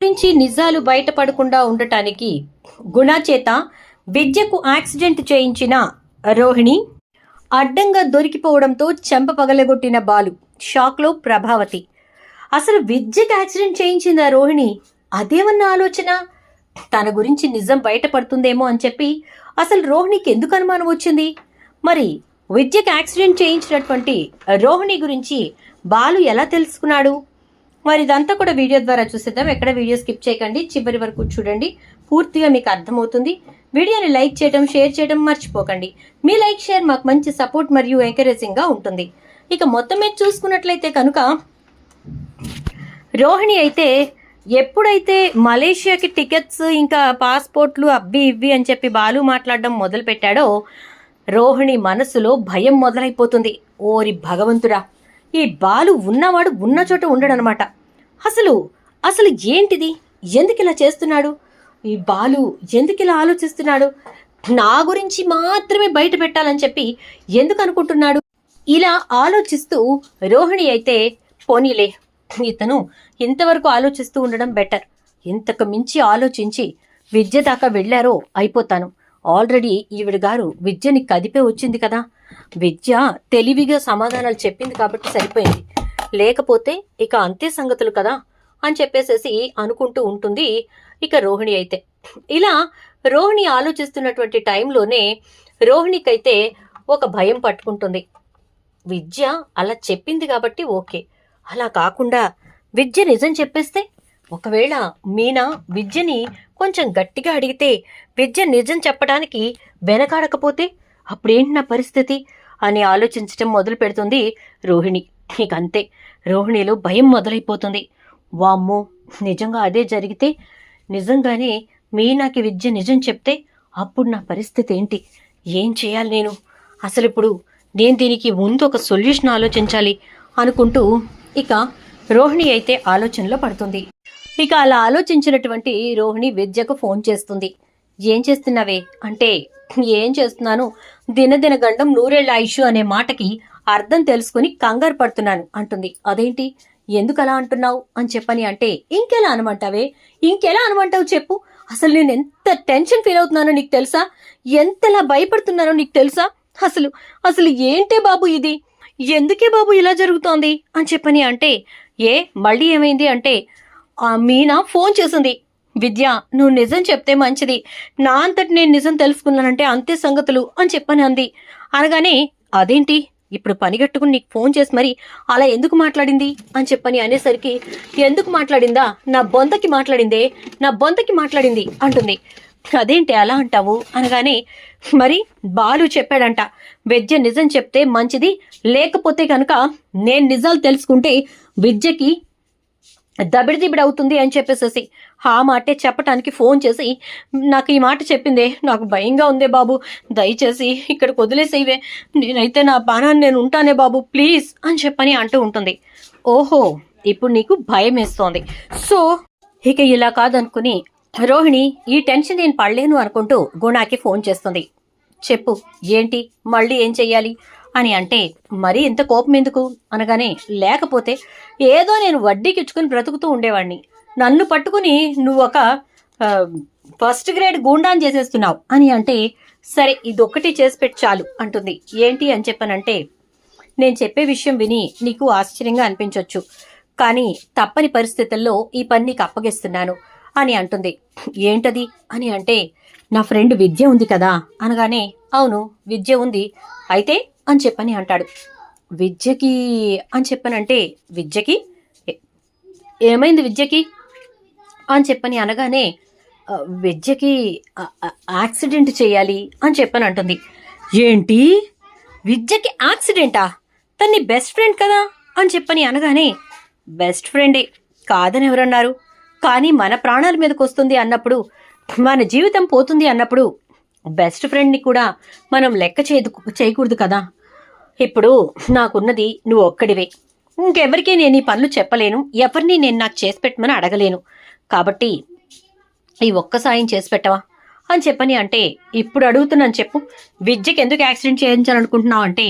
నుంచి నిజాలు బయటపడకుండా ఉండటానికి గుణ చేత విద్యకు యాక్సిడెంట్ చేయించిన రోహిణి, అడ్డంగా దొరికిపోవడంతో చెంప పగలగొట్టిన బాలు, షాక్లో ప్రభావతి. అసలు విద్యకు యాక్సిడెంట్ చేయించిందా రోహిణి? అదేమన్నా ఆలోచన? తన గురించి నిజం బయటపడుతుందేమో అని చెప్పి అసలు రోహిణికి ఎందుకు అనుమానం వచ్చింది? మరి విద్యకు యాక్సిడెంట్ చేయించినటువంటి రోహిణి గురించి బాలు ఎలా తెలుసుకున్నాడు? మరి ఇదంతా కూడా వీడియో ద్వారా చూసేద్దాం. ఎక్కడ వీడియో స్కిప్ చేయకండి, చివరి వరకు చూడండి, పూర్తిగా మీకు అర్థమవుతుంది. వీడియోని లైక్ చేయడం, షేర్ చేయడం మర్చిపోకండి. మీ లైక్, షేర్ మాకు మంచి సపోర్ట్ మరియు ఎంకరేజింగ్గా ఉంటుంది. ఇక మొత్తం మీద చూసుకున్నట్లయితే కనుక రోహిణి అయితే ఎప్పుడైతే మలేషియాకి టికెట్స్ ఇంకా పాస్పోర్ట్లు అబ్బి ఇవ్వి అని చెప్పి బాలు మాట్లాడడం మొదలు పెట్టాడో రోహిణి మనసులో భయం మొదలైపోతుంది. ఓరి భగవంతుడా, ఈ బాలు ఉన్నవాడు ఉన్న చోట ఉండడనమాట. అసలు ఏంటిది? ఎందుకు ఇలా చేస్తున్నాడు ఈ బాలు? ఎందుకు ఇలా ఆలోచిస్తున్నాడు? నా గురించి మాత్రమే బయట పెట్టాలని చెప్పి ఎందుకు అనుకుంటున్నాడు? ఇలా ఆలోచిస్తూ రోహిణి అయితే పోనీలే, ఇతను ఇంతవరకు ఆలోచిస్తూ ఉండడం బెటర్, ఇంతకు మించి ఆలోచించి విద్య దాకా వెళ్ళారో అయిపోతాను. ఆల్రెడీ ఈవిడ గారు విద్యని కదిపే వచ్చింది కదా, విద్య తెలివిగా సమాధానాలు చెప్పింది కాబట్టి సరిపోయింది, లేకపోతే ఇక అంతే సంగతులు కదా అని చెప్పేసేసి అనుకుంటూ ఉంటుంది ఇక రోహిణి అయితే. ఇలా రోహిణి ఆలోచిస్తున్నటువంటి టైంలోనే రోహిణికైతే ఒక భయం పట్టుకుంటుంది. విద్య అలా చెప్పింది కాబట్టి ఓకే, అలా కాకుండా విద్య నిజం చెప్పేస్తే, ఒకవేళ మీనా విద్యని కొంచెం గట్టిగా అడిగితే విద్య నిజం చెప్పడానికి వెనకాడకపోతే అప్పుడేంటి నా పరిస్థితి అని ఆలోచించటం మొదలు పెడుతుంది రోహిణి. ఇక అంతే, రోహిణిలో భయం మొదలైపోతుంది. వామ్మో, నిజంగా అదే జరిగితే, నిజంగానే మీనాకి విద్య నిజం చెప్తే అప్పుడు నా పరిస్థితి ఏంటి? ఏం చేయాలి నేను? అసలు ఇప్పుడు నేను దీనికి ముందు ఒక సొల్యూషన్ ఆలోచించాలి అనుకుంటూ ఇక రోహిణి అయితే ఆలోచనలో పడుతుంది. ఇక అలా ఆలోచించినటువంటి రోహిణి విద్యకు ఫోన్ చేస్తుంది. ఏం చేస్తున్నావే అంటే, ఏం చేస్తున్నాను, దినదిన గండం నూరేళ్ల ఆయుష్ అనే మాటకి అర్థం తెలుసుకుని కంగారు పడుతున్నాను అంటుంది. అదేంటి, ఎందుకు అలా అంటున్నావు అని చెప్పని అంటే, ఇంకెలా అనమంటావే, ఇంకెలా అనమంటావు చెప్పు, అసలు నేను ఎంత టెన్షన్ ఫీల్ అవుతున్నానో నీకు తెలుసా, ఎంతలా భయపడుతున్నానో నీకు తెలుసా, అసలు ఏంటే బాబు ఇది, ఎందుకే బాబు ఇలా జరుగుతోంది అని చెప్పని అంటే, మళ్ళీ ఏమైంది అంటే, మీనా ఫోన్ చేసింది. విద్య, నువ్వు నిజం చెప్తే మంచిది, నా అంతటి నేను నిజం తెలుసుకున్నానంటే అంతే సంగతులు అని చెప్పని అంది. అనగానే, అదేంటి ఇప్పుడు పనిగట్టుకుని నీకు ఫోన్ చేసి మరి అలా ఎందుకు మాట్లాడింది అని చెప్పని అనేసరికి, ఎందుకు మాట్లాడిందా, నా బొంతకి మాట్లాడింది అంటుంది. అదేంటి అలా అంటావు అనగానే, మరి బాలు చెప్పాడంట విద్య నిజం చెప్తే మంచిది, లేకపోతే కనుక నేను నిజాలు తెలుసుకుంటే విద్యకి దబిడిదిబిడి అవుతుంది అని చెప్పేసేసి ఆ మాటే చెప్పటానికి ఫోన్ చేసి నాకు ఈ మాట చెప్పిందే, నాకు భయంగా ఉందే బాబు, దయచేసి ఇక్కడికి వదిలేసేవే, నేనైతే నా బాణాన్ని నేను ఉంటానే బాబు ప్లీజ్ అని చెప్పని అంటూ ఉంటుంది. ఓహో, ఇప్పుడు నీకు భయం వేస్తోంది. సో ఇక ఇలా కాదనుకుని రోహిణి ఈ టెన్షన్ నేను పడలేను అనుకుంటూ గుణాకి ఫోన్ చేస్తుంది. చెప్పు ఏంటి, మళ్ళీ ఏం చెయ్యాలి అని అంటే, మరీ ఇంత కోపం ఎందుకు అనగానే, లేకపోతే ఏదో నేను వడ్డీకి ఇచ్చుకుని బ్రతుకుతూ ఉండేవాడిని, నన్ను పట్టుకుని నువ్వు ఒక ఫస్ట్ గ్రేడ్ గూండాన్ చేసేస్తున్నావు అని అంటే, సరే ఇదొక్కటి చేసి పెట్టి చాలు అంటుంది. ఏంటి అని చెప్పనంటే, నేను చెప్పే విషయం విని నీకు ఆశ్చర్యంగా అనిపించవచ్చు, కానీ తప్పని పరిస్థితుల్లో ఈ పని నీకు అప్పగిస్తున్నాను అని అంటుంది. ఏంటది అని అంటే, నా ఫ్రెండ్ విద్య ఉంది కదా అనగానే, అవును విద్య ఉంది, అయితే అని చెప్పని అంటాడు. విద్యకి అని చెప్పనంటే, విద్యకి ఏమైంది విద్యకి అని చెప్పని అనగానే, విద్యకి యాక్సిడెంట్ చేయాలి అని చెప్పని అంటుంది. ఏంటి, విద్యకి యాక్సిడెంటా? తన్ని బెస్ట్ ఫ్రెండ్ కదా అని చెప్పని అనగానే, బెస్ట్ ఫ్రెండే కాదని ఎవరన్నారు, కానీ మన ప్రాణాల మీదకి వస్తుంది అన్నప్పుడు, మన జీవితం పోతుంది అన్నప్పుడు బెస్ట్ ఫ్రెండ్ని కూడా మనం లెక్క చేయకూడదు కదా. ఇప్పుడు నాకున్నది నువ్వు ఒక్కడివే, ఇంకెవరికీ నేను ఈ పనులు చెప్పలేను, ఎవరిని నేను నాకు చేసి పెట్టమని అడగలేను, కాబట్టి ఈ ఒక్క సాయం చేసి పెట్టవా అని చెప్పని అంటే, ఇప్పుడు అడుగుతున్నాను చెప్పు, విద్యకి ఎందుకు యాక్సిడెంట్ చేయించాలనుకుంటున్నావు అంటే,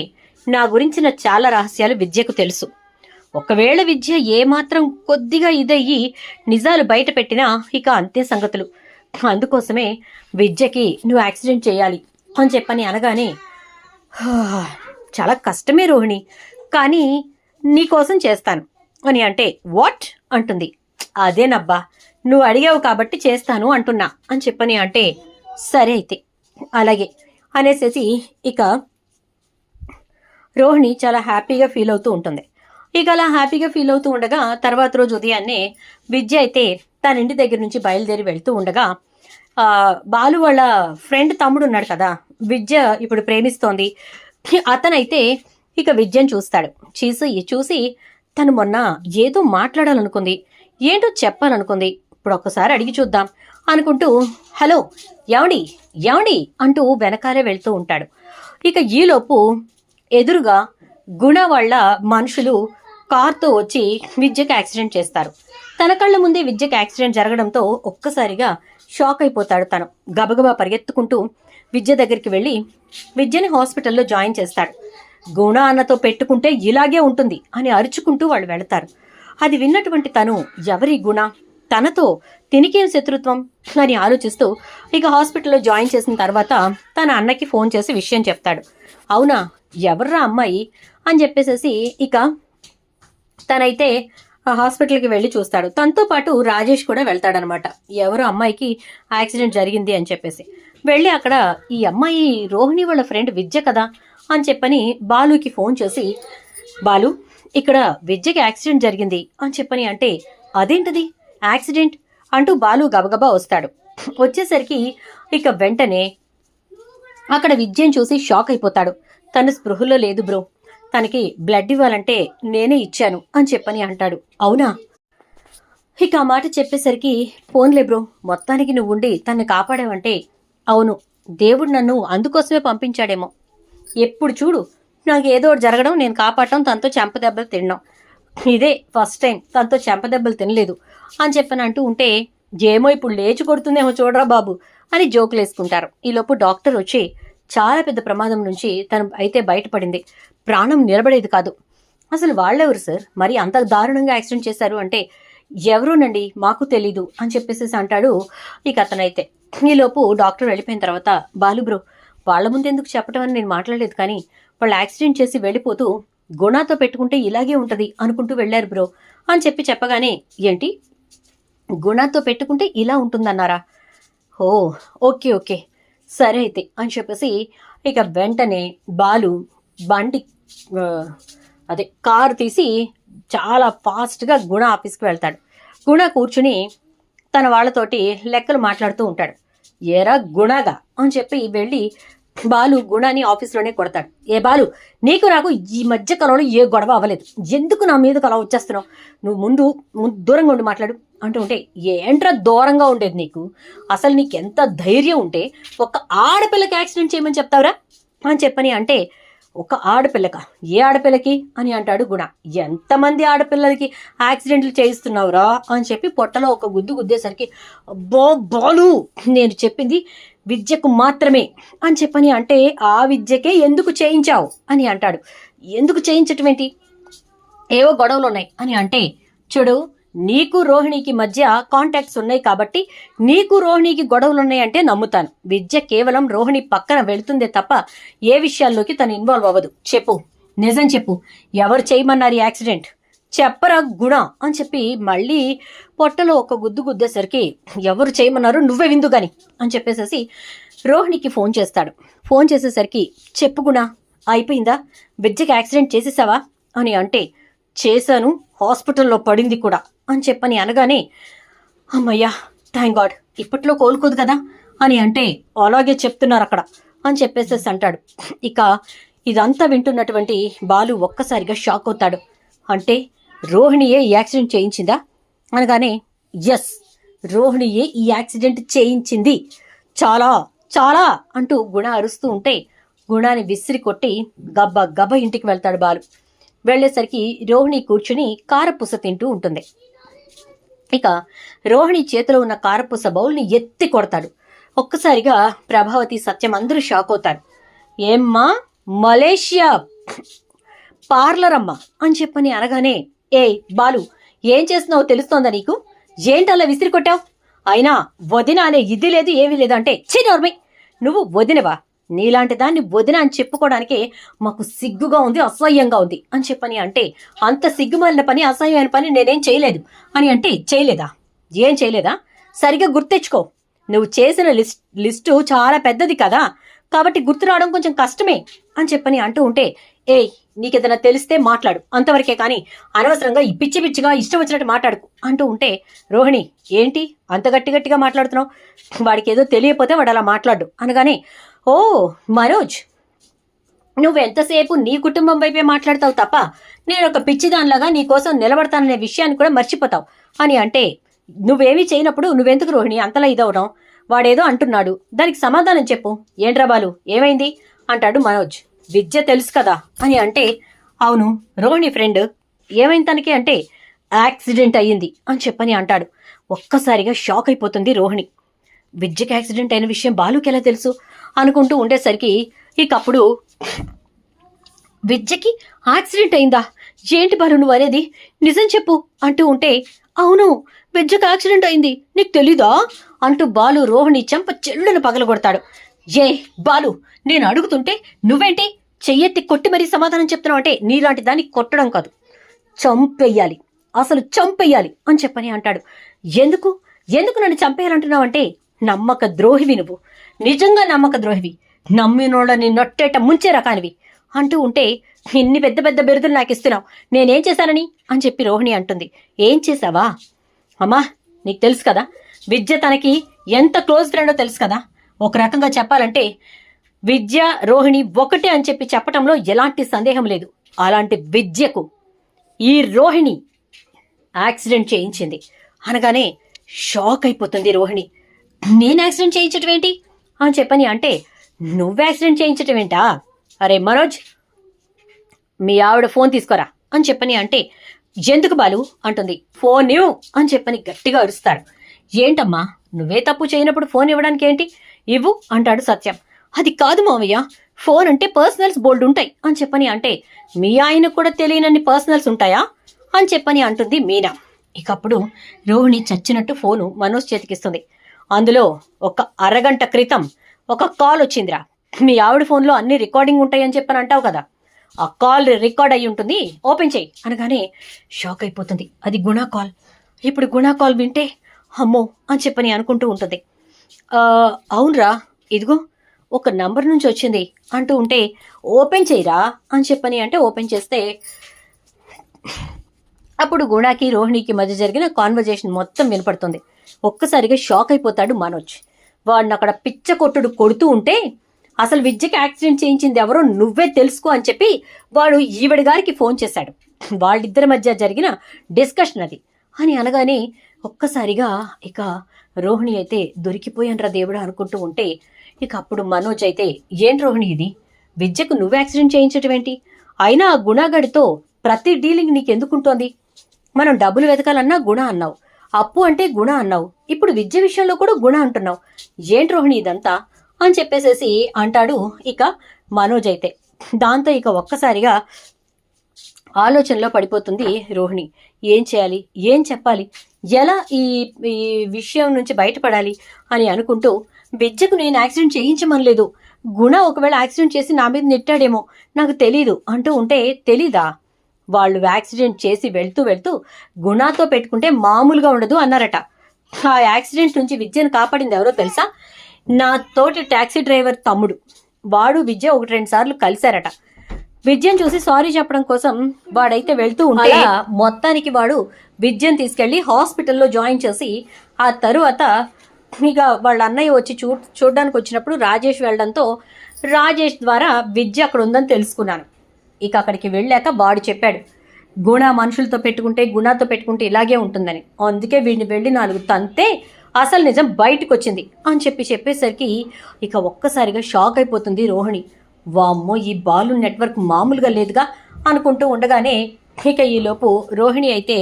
నా గురించిన చాలా రహస్యాలు విద్యకు తెలుసు. ఒకవేళ విద్య ఏమాత్రం కొద్దిగా ఇదయ్యి నిజాలు బయట పెట్టినా ఇక అంతే సంగతులు. అందుకోసమే విద్యకి నువ్వు యాక్సిడెంట్ చేయాలి అని చెప్పని అనగానే, చాలా కష్టమే రోహిణి, కానీ నీకోసం చేస్తాను అని అంటే, వాట్ అంటుంది. అదేనబ్బా, నువ్వు అడిగావు కాబట్టి చేస్తాను అంటున్నా అని చెప్పని అంటే, సరే అయితే అలాగే అనేసేసి ఇక రోహిణి చాలా హ్యాపీగా ఫీల్ అవుతూ ఉంటుంది. ఇక అలా హ్యాపీగా ఫీల్ అవుతూ ఉండగా తర్వాత రోజు ఉదయాన్నే విద్య అయితే తన ఇంటి దగ్గర నుంచి బయలుదేరి వెళ్తూ ఉండగా బాలు వాళ్ళ ఫ్రెండ్ తమ్ముడు ఉన్నాడు కదా, విద్య ఇప్పుడు ప్రేమిస్తోంది, అతనైతే ఇక విద్యను చూస్తాడు. చూసి తను మొన్న ఏదో మాట్లాడాలనుకుంది, ఏంటో చెప్పాలనుకుంది, ఇప్పుడు ఒక్కసారి అడిగి చూద్దాం అనుకుంటూ హలో ఏమండి ఏమండి అంటూ వెనకాలే వెళ్తూ ఉంటాడు. ఇక ఈలోపు ఎదురుగా గుణ వాళ్ళ మనుషులు కార్తో వచ్చి విద్యకు యాక్సిడెంట్ చేస్తారు. తన కళ్ళ ముందే విద్యకు యాక్సిడెంట్ జరగడంతో ఒక్కసారిగా షాక్ అయిపోతాడు. తను గబగబా పరిగెత్తుకుంటూ విద్య దగ్గరికి వెళ్ళి విద్యని హాస్పిటల్లో జాయిన్ చేస్తాడు. గుణ అన్నతో పెట్టుకుంటే ఇలాగే ఉంటుంది అని అరుచుకుంటూ వాళ్ళు వెళతారు. అది విన్నటువంటి తను, ఎవరి గుణ, తనతో తినికేం శత్రుత్వం అని ఆలోచిస్తూ ఇక హాస్పిటల్లో జాయిన్ చేసిన తర్వాత తన అన్నకి ఫోన్ చేసి విషయం చెప్తాడు. అవునా, ఎవర్రా అమ్మాయి అని చెప్పేసేసి ఇక తనైతే ఆ హాస్పిటల్కి వెళ్ళి చూస్తాడు. తనతో పాటు రాజేష్ కూడా వెళ్తాడనమాట. ఎవరో అమ్మాయికి యాక్సిడెంట్ జరిగింది అని చెప్పేసి వెళ్ళి అక్కడ ఈ అమ్మాయి రోహిణి వాళ్ళ ఫ్రెండ్ విద్య కదా అని చెప్పని బాలుకి ఫోన్ చేసి, బాలు ఇక్కడ విద్యకి యాక్సిడెంట్ జరిగింది అని చెప్పని అంటే, అదేంటది యాక్సిడెంట్ అంటూ బాలు గబగబా వస్తాడు. వచ్చేసరికి ఇక వెంటనే అక్కడ విద్యను చూసి షాక్ అయిపోతాడు. తను స్పృహలో లేదు బ్రో, తనకి బ్లడ్ ఇవ్వాలంటే నేనే ఇచ్చాను అని చెప్పని అంటాడు. అవునా? ఇక ఆ మాట చెప్పేసరికి, ఫోన్లే బ్రో, మొత్తానికి నువ్వు ఉండి తన్ని కాపాడావంటే, అవును దేవుడు నన్ను అందుకోసమే పంపించాడేమో. ఎప్పుడు చూడు నాకు ఏదో ఒకటి జరగడం, నేను కాపాడటం, తనతో చెంపదెబ్బలు తినడం, ఇదే ఫస్ట్ టైం తనతో చెంపదెబ్బలు తినలేదు అని చెప్పని అంటూ ఉంటే, ఏమో ఇప్పుడు లేచి కొడుతుందేమో చూడరా బాబు అని జోకులు వేసుకుంటారు. ఈలోపు డాక్టర్ వచ్చి చాలా పెద్ద ప్రమాదం నుంచి తను అయితే బయటపడింది, ప్రాణం నిలబడేది కాదు. అసలు వాళ్ళెవరు సార్, మరి అంత దారుణంగా యాక్సిడెంట్ చేశారు అంటే, ఎవరోనండి మాకు తెలీదు అని చెప్పేసి అంటాడు ఇక అతనైతే. ఈలోపు డాక్టర్ వెళ్ళిపోయిన తర్వాత, బాలు బ్రో వాళ్ళ ముందు ఎందుకు చెప్పడం అని నేను మాట్లాడలేదు, కానీ వాళ్ళు యాక్సిడెంట్ చేసి వెళ్ళిపోతూ గుణాతో పెట్టుకుంటే ఇలాగే ఉంటుంది అనుకుంటూ వెళ్ళారు బ్రో అని చెప్పగానే, ఏంటి గుణాతో పెట్టుకుంటే ఇలా ఉంటుందన్నారా? ఓ ఓకే ఓకే సరే అయితే అని చెప్పేసి ఇక వెంటనే బాలు బండి కారు తీసి చాలా ఫాస్ట్గా గుణ ఆఫీస్కి వెళ్తాడు. గుణ కూర్చుని తన వాళ్ళతోటి లెక్కలు మాట్లాడుతూ ఉంటాడు. ఏరా గుణగా అని చెప్పి వెళ్ళి బాలు గుణాని ఆఫీస్లోనే కొడతాడు. ఏ బాలు, నీకు నాకు ఈ మధ్య కాలంలో ఏ గొడవ అవ్వలేదు, ఎందుకు నా మీదకు అలా వచ్చేస్తున్నావు, నువ్వు ముందు దూరంగా ఉండి మాట్లాడు అంటూ ఉంటే, ఏంట్రా దూరంగా ఉండేది నీకు, అసలు నీకు ఎంత ధైర్యం ఉంటే ఒక ఆడపిల్లకి యాక్సిడెంట్ చేయమని చెప్తావురా అని చెప్పని అంటే, ఒక ఆడపిల్లక, ఏ ఆడపిల్లకి అని అంటాడు గుణ. ఎంతమంది ఆడపిల్లలకి యాక్సిడెంట్లు చేయిస్తున్నావురా అని చెప్పి పొట్టలో ఒక గుద్దేసరికి, అబ్బో బాలు నేను చెప్పింది విద్యకు మాత్రమే అని చెప్పని అంటే, ఆ విద్యకే ఎందుకు చేయించావు అని అంటాడు. ఎందుకు చేయించటం ఏంటి, ఏవో గొడవలు ఉన్నాయి అని అంటే, చూడు నీకు రోహిణికి మధ్య కాంటాక్ట్స్ ఉన్నాయి కాబట్టి నీకు రోహిణికి గొడవలు ఉన్నాయంటే నమ్ముతాను. విద్య కేవలం రోహిణి పక్కన వెళుతుందే తప్ప ఏ విషయాల్లోకి తను ఇన్వాల్వ్ అవ్వదు. చెప్పు, నిజం చెప్పు, ఎవరు చేయమన్నారు యాక్సిడెంట్, చెప్పరా గుణ అని చెప్పి మళ్ళీ పొట్టలో ఒక గుద్దేసరికి, ఎవరు చేయమన్నారు నువ్వే విందు గాని అని చెప్పేసేసి రోహిణికి ఫోన్ చేస్తాడు. ఫోన్ చేసేసరికి, చెప్పు గుణ అయిపోయిందా, విద్యకి యాక్సిడెంట్ చేసేసావా అని అంటే, చేశాను, హాస్పిటల్లో పడింది కూడా అని చెప్పని అనగానే, అమ్మయ్యా థ్యాంక్ గాడ్, ఇప్పట్లో కోలుకోదు కదా అని అంటే, అలాగే చెప్తున్నారు అక్కడ అని చెప్పేసేసి అంటాడు. ఇక ఇదంతా వింటున్నటువంటి బాలు ఒక్కసారిగా షాక్ అవుతాడు. అంటే రోహిణియే ఈ యాక్సిడెంట్ చేయించిందా అనగానే, ఎస్ రోహిణియే ఈ యాక్సిడెంట్ చేయించింది, చాలా చాలా అంటూ గుణ అరుస్తూ ఉంటే గుణాన్ని విసిరి కొట్టి గబ్బ ఇంటికి వెళ్తాడు బాలు. వెళ్లేసరికి రోహిణి కూర్చుని కారపూస తింటూ ఉంటుంది. ఇక రోహిణి చేతిలో ఉన్న కారపూస బౌల్ని ఎత్తి కొడతాడు. ఒక్కసారిగా ప్రభావతి, సత్యం అందరూ షాక్ అవుతారు. ఏమ్మా మలేషియా పార్లర్ అమ్మా అని చెప్పని అనగానే, ఏయ్ బాలు, ఏం చేస్తున్నావో తెలుస్తోందా నీకు? ఏంటలా విసిరి కొట్టావు? అయినా వదిన అనే ఇది లేదు ఏమీ లేదు అంటే నోర్మి, నువ్వు వదినవా? నీలాంటి దాన్ని వదిన అని చెప్పుకోవడానికి మాకు సిగ్గుగా ఉంది, అసహ్యంగా ఉంది అని చెప్పని అంటే, అంత సిగ్గుమాలిన పని అసహ్యమైన పని నేనేం చేయలేదు అని అంటే చేయలేదా? ఏం చేయలేదా? సరిగ్గా గుర్తెచ్చుకో. నువ్వు చేసిన లిస్టు చాలా పెద్దది కదా, కాబట్టి గుర్తు రావడం కొంచెం కష్టమే అని చెప్పని అంటూ ఉంటే, ఏయ్ నీకేదైనా తెలిస్తే మాట్లాడు అంతవరకే, కానీ అనవసరంగా ఈ పిచ్చి పిచ్చిగా ఇష్టం వచ్చినట్టు మాట్లాడుకు అంటూ ఉంటే, రోహిణి ఏంటి అంత గట్టిగా మాట్లాడుతున్నావు? వాడికి ఏదో తెలియకపోతే వాడు అలా మాట్లాడు అనగానే, ఓ మనోజ్, నువ్వెంతసేపు నీ కుటుంబం వైపే మాట్లాడతావు తప్ప నేను ఒక పిచ్చిదానిలాగా నీ కోసం నిలబడతాననే విషయాన్ని కూడా మర్చిపోతావు అని అంటే, నువ్వేమీ చేయనప్పుడు నువ్వెందుకు రోహిణి అంతలా ఇదవడం? వాడేదో అంటున్నాడు, దానికి సమాధానం చెప్పు. ఏంట్రా బాలు, ఏమైంది అంటాడు మనోజ్. విద్య తెలుసు కదా అని అంటే, అవును రోహిణి ఫ్రెండ్, ఏమైంది తనకి అంటే, యాక్సిడెంట్ అయ్యింది అని చెప్పని అంటాడు. ఒక్కసారిగా షాక్ అయిపోతుంది రోహిణి. విద్యకి యాక్సిడెంట్ అయిన విషయం బాలుకి ఎలా తెలుసు అనుకుంటూ ఉండేసరికి, ఇకప్పుడు విద్యకి యాక్సిడెంట్ అయిందా? ఏంటి బాలు నువ్వు అనేది? నిజం చెప్పు అంటూ ఉంటే, అవును విద్యకి యాక్సిడెంట్ అయింది, నీకు తెలీదా అంటూ బాలు రోహిణి చెంప చెల్లును పగలగొడతాడు. ఏ బాలు, నేను అడుగుతుంటే నువ్వేంటి చెయ్యెత్తి కొట్టి మరీ సమాధానం చెప్తున్నావు అంటే, నీలాంటి దాన్ని కొట్టడం కాదు, చంపెయ్యాలి, అసలు చంపెయ్యాలి అని చెప్పని అంటాడు. ఎందుకు ఎందుకు నన్ను చంపేయాలంటున్నావు అంటే, నమ్మక ద్రోహివి నువ్వు, నిజంగా నమ్మక ద్రోహివి, నమ్మినోళ్ళని నొట్టేట ముంచే రకానివి అంటూ ఉంటే, ఇన్ని పెద్ద పెద్ద బిరుదులు నాకు ఇస్తున్నావు, నేనేం చేశానని అని చెప్పి రోహిణి అంటుంది. ఏం చేశావా అమ్మా? నీకు తెలుసు కదా విద్య తనకి ఎంత క్లోజ్ ఫ్రెండో తెలుసు కదా. ఒక రకంగా చెప్పాలంటే విద్య రోహిణి ఒకటే అని చెప్పి చెప్పటంలో ఎలాంటి సందేహం లేదు. అలాంటి విద్యకు ఈ రోహిణి యాక్సిడెంట్ చేయించింది అనగానే షాక్ అయిపోతుంది రోహిణి. నేను యాక్సిడెంట్ చేయించటం ఏంటి అని చెప్పని అంటే, నువ్వు యాక్సిడెంట్ చేయించటం ఏంటా? అరే మనోజ్, మీ ఆవిడ ఫోన్ తీసుకోరా అని చెప్పని అంటే, ఎందుకు బాలు అంటుంది. ఫోన్ ఇవ్వు అని చెప్పని గట్టిగా అరుస్తాడు. ఏంటమ్మా, నువ్వే తప్పు చేయనప్పుడు ఫోన్ ఇవ్వడానికి ఏంటి, ఇవ్వు అంటాడు సత్యం. అది కాదు మావయ్య, ఫోన్ అంటే పర్సనల్స్ బోల్డ్ ఉంటాయి అని చెప్పని అంటే, మీ ఆయనకు కూడా తెలియనన్ని పర్సనల్స్ ఉంటాయా అని చెప్పని అంటుంది మీనా. ఇకప్పుడు రోహిణి చచ్చినట్టు ఫోను మనోజ్ చేతికిస్తుంది. అందులో ఒక అరగంట క్రితం ఒక కాల్ వచ్చిందిరా, మీ ఆవిడ ఫోన్లో అన్ని రికార్డింగ్ ఉంటాయని చెప్పని అంటావు కదా, ఆ కాల్ రికార్డ్ అయి ఉంటుంది, ఓపెన్ చేయి అనగానే షాక్ అయిపోతుంది. అది గుణ కాల్. ఇప్పుడు గుణ కాల్ వింటే అమ్మో అని చెప్పని అనుకుంటూ ఉంటుంది. అవునరా, ఇదిగో ఒక నంబర్ నుంచి వచ్చింది అంటూ ఉంటే, ఓపెన్ చేయరా అని చెప్పని అంటే ఓపెన్ చేస్తే, అప్పుడు గుణకి రోహిణికి మధ్య జరిగిన కాన్వర్జేషన్ మొత్తం వినపడుతుంది. ఒక్కసారిగా షాక్ అయిపోతాడు మనోజ్. వాడిని అక్కడ పిచ్చ కొట్టుడు కొడుతూ ఉంటే, అసలు విద్యకి యాక్సిడెంట్ చేయించింది ఎవరో నువ్వే తెలుసుకో అని చెప్పి వాడు ఈవిడ గారికి ఫోన్ చేశాడు. వాళ్ళిద్దరి మధ్య జరిగిన డిస్కషన్ అది అని అనగానే ఒక్కసారిగా ఇక రోహిణి అయితే దొరికిపోయాన్రా దేవుడా అనుకుంటూ ఉంటే, ఇక అప్పుడు మనోజ్ అయితే, ఏంటి రోహిణి ఇది, విద్యకు నువ్వు యాక్సిడెంట్ చేయించటం ఏంటి? అయినా ఆ గుణగాడితో ప్రతి డీలింగ్ నీకెందుకుంటోంది? మనం డబ్బులు వెతకాలన్నా గుణ అన్నావు, అప్పు అంటే గుణ అన్నావు, ఇప్పుడు విద్య విషయంలో కూడా గుణ అంటున్నావు, ఏంటి రోహిణి ఇదంతా అని చెప్పేసేసి అంటాడు ఇక మనోజ్ అయితే. దాంతో ఇక ఒక్కసారిగా ఆలోచనలో పడిపోతుంది రోహిణి. ఏం చేయాలి, ఏం చెప్పాలి, ఎలా ఈ విషయం నుంచి బయటపడాలి అని అనుకుంటూ, విద్యకు నేను యాక్సిడెంట్ చేయించమనలేదు, గుణ ఒకవేళ యాక్సిడెంట్ చేసి నా మీద నెట్టాడేమో నాకు తెలీదు అంటూ ఉంటే, తెలీదా? వాళ్ళు యాక్సిడెంట్ చేసి వెళ్తూ వెళ్తూ గుణాతో పెట్టుకుంటే మామూలుగా ఉండదు అన్నారట. ఆ యాక్సిడెంట్ నుంచి విద్యను కాపాడింది ఎవరో తెలుసా? నా తోటి ట్యాక్సీ డ్రైవర్ తమ్ముడు. వాడు విద్య 1-2 సార్లు కలిశారట. విద్యను చూసి సారీ చెప్పడం కోసం వాడైతే వెళ్తూ ఉంటే, మొత్తానికి వాడు విద్యను తీసుకెళ్లి హాస్పిటల్లో జాయిన్ చేసి, ఆ తరువాత ఇక వాళ్ళ అన్నయ్య వచ్చి చూడడానికి వచ్చినప్పుడు రాజేష్ వెళ్ళడంతో రాజేష్ ద్వారా విద్య అక్కడ ఉందని తెలుసుకున్నాను. ఇక అక్కడికి వెళ్ళాక వాడు చెప్పాడు, గుణ మనుషులతో పెట్టుకుంటే గుణతో పెట్టుకుంటే ఇలాగే ఉంటుందని, అందుకే వీడిని వెళ్ళి 4 తంతే అసలు నిజం బయటకు వచ్చింది అని చెప్పేసరికి ఇక ఒక్కసారిగా షాక్ అయిపోతుంది రోహిణి. వామ్మో, ఈ బాలు నెట్వర్క్ మామూలుగా లేదుగా అనుకుంటూ ఉండగానే ఇక ఈలోపు రోహిణి అయితే,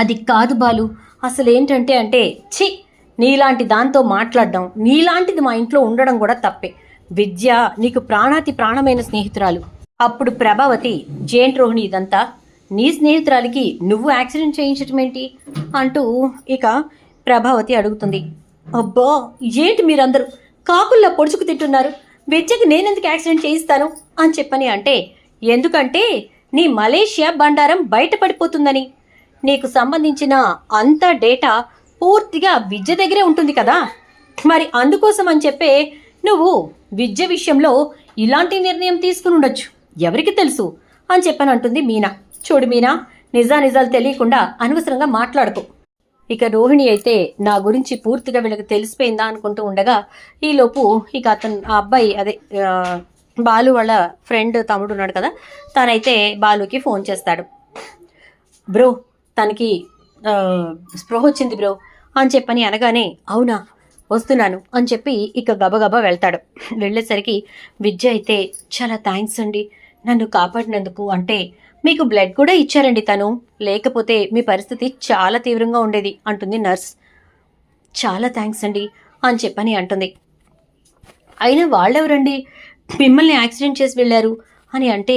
అది కాదు బాలు, అసలు ఏంటంటే అంటే, ఛీ, నీలాంటి దాంతో మాట్లాడడం, నీలాంటిది మా ఇంట్లో ఉండడం కూడా తప్పే. విద్య నీకు ప్రాణాతి ప్రాణమైన స్నేహితురాలు. అప్పుడు ప్రభావతి, జేంట్ రోహిణి ఇదంతా నీ స్నేహితురాలికి నువ్వు యాక్సిడెంట్ చేయించటం ఏంటి అంటూ ఇక ప్రభావతి అడుగుతుంది. అబ్బా, ఏంటి మీరందరూ కాకుల్లా పొడుచుకు తింటున్నారు? విద్యకి నేనెందుకు యాక్సిడెంట్ చేయిస్తాను అని చెప్పని అంటే, ఎందుకంటే నీ మలేషియా బండారం బయటపడిపోతుందని. నీకు సంబంధించిన అంత డేటా పూర్తిగా విద్య దగ్గరే ఉంటుంది కదా, మరి అందుకోసం అని చెప్పే నువ్వు విద్య విషయంలో ఇలాంటి నిర్ణయం తీసుకుని ఉండొచ్చు, ఎవరికి తెలుసు అని చెప్పని అంటుంది మీనా. చూడు మీనా, నిజాలు తెలియకుండా అనవసరంగా మాట్లాడుకో. ఇక రోహిణి అయితే నా గురించి పూర్తిగా వీళ్ళకి తెలిసిపోయిందా అనుకుంటూ ఉండగా ఈలోపు ఇక ఆ అబ్బాయి అదే బాలు వాళ్ళ ఫ్రెండ్ తమ్ముడు ఉన్నాడు కదా, తనైతే బాలుకి ఫోన్ చేస్తాడు. బ్రో, తనకి స్పృహ వచ్చింది బ్రో అని చెప్పని అనగానే, అవునా వస్తున్నాను అని చెప్పి ఇక గబగబా వెళ్తాడు. వెళ్ళేసరికి విద్య అయితే, చాలా థ్యాంక్స్ అండి నన్ను కాపాడినందుకు, అంటే మీకు బ్లడ్ కూడా ఇచ్చారండి తను, లేకపోతే మీ పరిస్థితి చాలా తీవ్రంగా ఉండేది అంటుంది నర్స్. చాలా థ్యాంక్స్ అండి అని చెప్పని అంటుంది. అయినా వాళ్ళెవరండి మిమ్మల్ని యాక్సిడెంట్ చేసి వెళ్ళారు అని అంటే,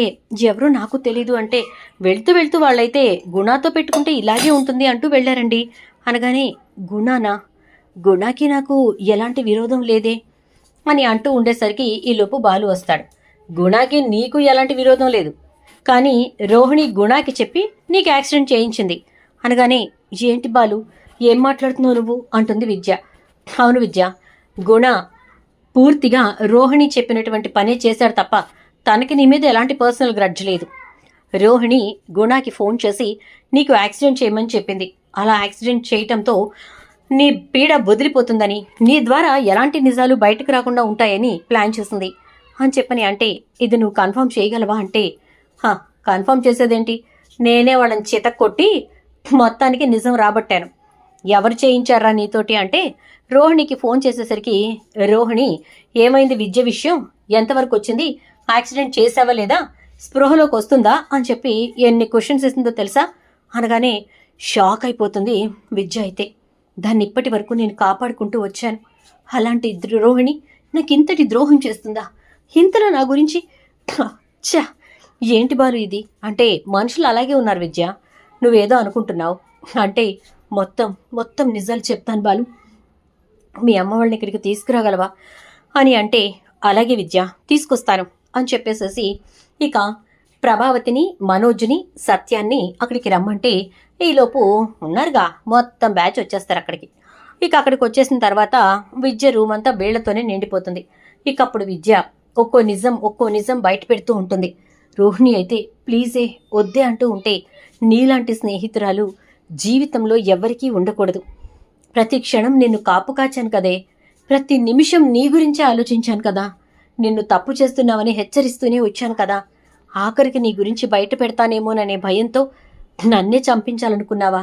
ఎవరో నాకు తెలీదు అంటే, వెళ్తూ వాళ్ళైతే గుణాతో పెట్టుకుంటే ఇలాగే ఉంటుంది అంటూ వెళ్ళారండి అనగానే, గుణానా? గుణాకి నాకు ఎలాంటి విరోధం లేదే అని అంటూ ఉండేసరికి ఈలోపు బాలు వస్తాడు. గుణాకి నీకు ఎలాంటి విరోధం లేదు, కానీ రోహిణి గుణాకి చెప్పి నీకు యాక్సిడెంట్ చేయించింది అనగానే, ఏంటి బాలు ఏం మాట్లాడుతున్నావు నువ్వు అంటుంది విద్య. అవును విద్య, గుణ పూర్తిగా రోహిణి చెప్పినటువంటి పనే చేశాడు తప్ప తనకి నీ మీద ఎలాంటి పర్సనల్ గ్రడ్జ్ లేదు. రోహిణి గుణాకి ఫోన్ చేసి నీకు యాక్సిడెంట్ చేయమని చెప్పింది. అలా యాక్సిడెంట్ చేయటంతో నీ పీడ వదిలిపోతుందని, నీ ద్వారా ఎలాంటి నిజాలు బయటకు రాకుండా ఉంటాయని ప్లాన్ చేసింది అని చెప్పని అంటే, ఇది నువ్వు కన్ఫర్మ్ చేయగలవా అంటే, కన్ఫర్మ్ చేసేదేంటి, నేనే వాళ్ళని చితక్కొట్టి మొత్తానికి నిజం రాబట్టాను. ఎవరు చేయించారా నీతోటి అంటే, రోహిణికి ఫోన్ చేసేసరికి రోహిణి ఏమైంది విద్య విషయం, ఎంతవరకు వచ్చింది, యాక్సిడెంట్ చేసావా లేదా, స్పృహలోకి వస్తుందా అని చెప్పి ఎన్ని క్వశ్చన్స్ ఇస్తుందో తెలుసా అనగానే షాక్ అయిపోతుంది విద్య. అయితే దాన్ని ఇప్పటి వరకు నేను కాపాడుకుంటూ వచ్చాను, అలాంటి రోహిణి నాకు ఇంతటి ద్రోహం చేస్తుందా, ఇంతలో నా గురించి ఛా ఏంటి బాలు ఇది అంటే, మనుషులు అలాగే ఉన్నారు విద్య, నువ్వేదో అనుకుంటున్నావు అంటే మొత్తం నిజాలు చెప్తాను బాలు, మీ అమ్మ వాళ్ళని ఇక్కడికి తీసుకురాగలవా అని అంటే, అలాగే విద్య తీసుకొస్తాను అని చెప్పేసేసి ఇక ప్రభావతిని మనోజ్ని సత్యాన్ని అక్కడికి రమ్మంటే, ఈలోపు ఉన్నారుగా మొత్తం బ్యాచ్ వచ్చేస్తారు అక్కడికి. ఇక అక్కడికి వచ్చేసిన తర్వాత విద్య రూమ్ అంతా వీళ్లతోనే నిండిపోతుంది. ఇక అప్పుడు విద్య ఒక్కో నిజం బయట పెడుతూ ఉంటుంది. రోహిణి అయితే ప్లీజే వద్దే అంటూ ఉంటే, నీలాంటి స్నేహితురాలు జీవితంలో ఎవ్వరికీ ఉండకూడదు. ప్రతి క్షణం నిన్ను కాపు కాచాను కదే, ప్రతి నిమిషం నీ గురించే ఆలోచించాను కదా, నిన్ను తప్పు చేస్తున్నావని హెచ్చరిస్తూనే వచ్చాను కదా, ఆఖరికి నీ గురించి బయట పెడతానేమోననే భయంతో నన్నే చంపించాలనుకున్నావా,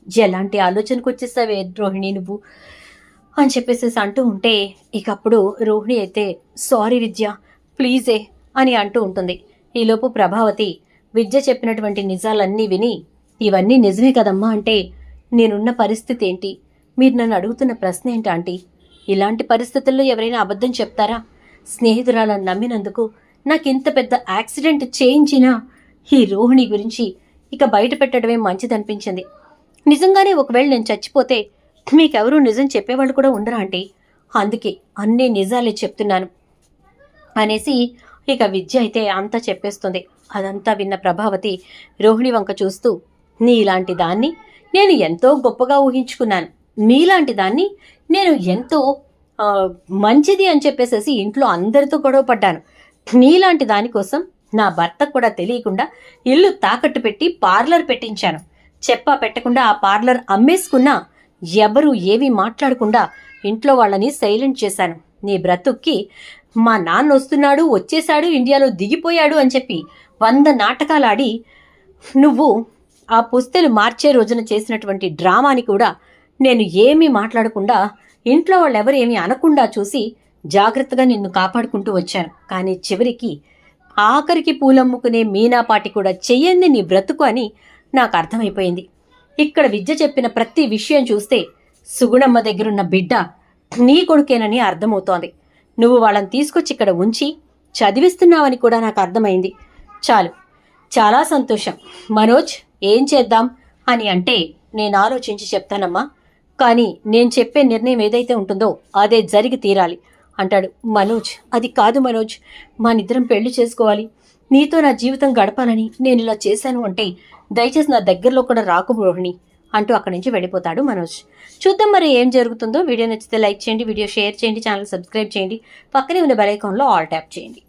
ఎలాంటి ఆలోచనకు వచ్చేసావే రోహిణి నువ్వు అని చెప్పేసేసి అంటూ ఉంటే, ఇకప్పుడు రోహిణి అయితే సారీ విద్య ప్లీజే అని అంటూ ఉంటుంది. ఈలోపు ప్రభావతి విద్య చెప్పినటువంటి నిజాలన్నీ విని, ఇవన్నీ నిజమే కదమ్మా అంటే, నేనున్న పరిస్థితి ఏంటి, మీరు నన్ను అడుగుతున్న ప్రశ్న ఏంటి ఆంటీ, ఇలాంటి పరిస్థితుల్లో ఎవరైనా అబద్ధం చెప్తారా, స్నేహితురాలను నమ్మినందుకు నాకింత పెద్ద యాక్సిడెంట్ చేయించినా ఈ రోహిణి గురించి ఇక బయట పెట్టడమే మంచిదనిపించింది. నిజంగానే ఒకవేళ నేను చచ్చిపోతే మీకెవరూ నిజం చెప్పేవాళ్ళు కూడా ఉండరా ఆంటీ, అందుకే అన్ని నిజాలే చెప్తున్నాను అనేసి ఇక విద్య అయితే అంతా చెప్పేస్తుంది. అదంతా విన్న ప్రభావతి రోహిణి వంక చూస్తూ, నీలాంటి దాన్ని నేను ఎంతో గొప్పగా ఊహించుకున్నాను, మీలాంటి దాన్ని నేను ఎంతో మంచిది అని చెప్పేసేసి ఇంట్లో అందరితో గొడవ పడ్డాను, నీలాంటి దానికోసం నా భర్తకు కూడా తెలియకుండా ఇల్లు తాకట్టు పెట్టి పార్లర్ పెట్టించాను, చెప్పా పెట్టకుండా ఆ పార్లర్ అమ్మేసుకున్నా ఎవరు ఏమీ మాట్లాడకుండా ఇంట్లో వాళ్ళని సైలెంట్ చేశాను. నీ బ్రతుక్కి మా నాన్న వస్తున్నాడు, వచ్చేశాడు, ఇండియాలో దిగిపోయాడు అని చెప్పి 100 నాటకాలాడి నువ్వు ఆ పుస్తలు మార్చే రోజున చేసినటువంటి డ్రామాని కూడా నేను ఏమీ మాట్లాడకుండా ఇంట్లో వాళ్ళెవరు ఏమీ అనకుండా చూసి జాగ్రత్తగా నిన్ను కాపాడుకుంటూ వచ్చాను. కానీ చివరికి ఆఖరికి పూలమ్ముకునే మీనాపాటి కూడా చెయ్యంది నీ బ్రతుకు అని నాకు అర్థమైపోయింది. ఇక్కడ విద్య చెప్పిన ప్రతి విషయం చూస్తే సుగుణమ్మ దగ్గరున్న బిడ్డ నీ కొడుకేనని అర్థమవుతోంది. నువ్వు వాళ్ళని తీసుకొచ్చి ఇక్కడ ఉంచి చదివిస్తున్నావని కూడా నాకు అర్థమైంది. చాలు, చాలా సంతోషం మనోజ్, ఏం చేద్దాం అని అంటే నేను ఆలోచించి చెప్తానమ్మా, కానీ నేను చెప్పే నిర్ణయం ఏదైతే ఉంటుందో అదే జరిగి తీరాలి అంటాడు. మనోజ్, అది కాదు మనోజ్, మనిద్దరం పెళ్లి చేసుకోవాలి, నీతో నా జీవితం గడపాలని నేను ఇలా చేశాను అంటే దయచేసి నా దగ్గరలో కూడా రాకు రోహిణి అంటూ అక్కడి నుంచి వెళ్ళిపోతాడు మనోజ్. చూద్దాం మరి ఏం జరుగుతుందో. వీడియో నచ్చితే లైక్ చేయండి, వీడియో షేర్ చేయండి, ఛానల్ సబ్స్క్రైబ్ చేయండి, పక్కనే ఉన్న బెల్ ఐకాన్లో ఆల్ ట్యాప్ చేయండి.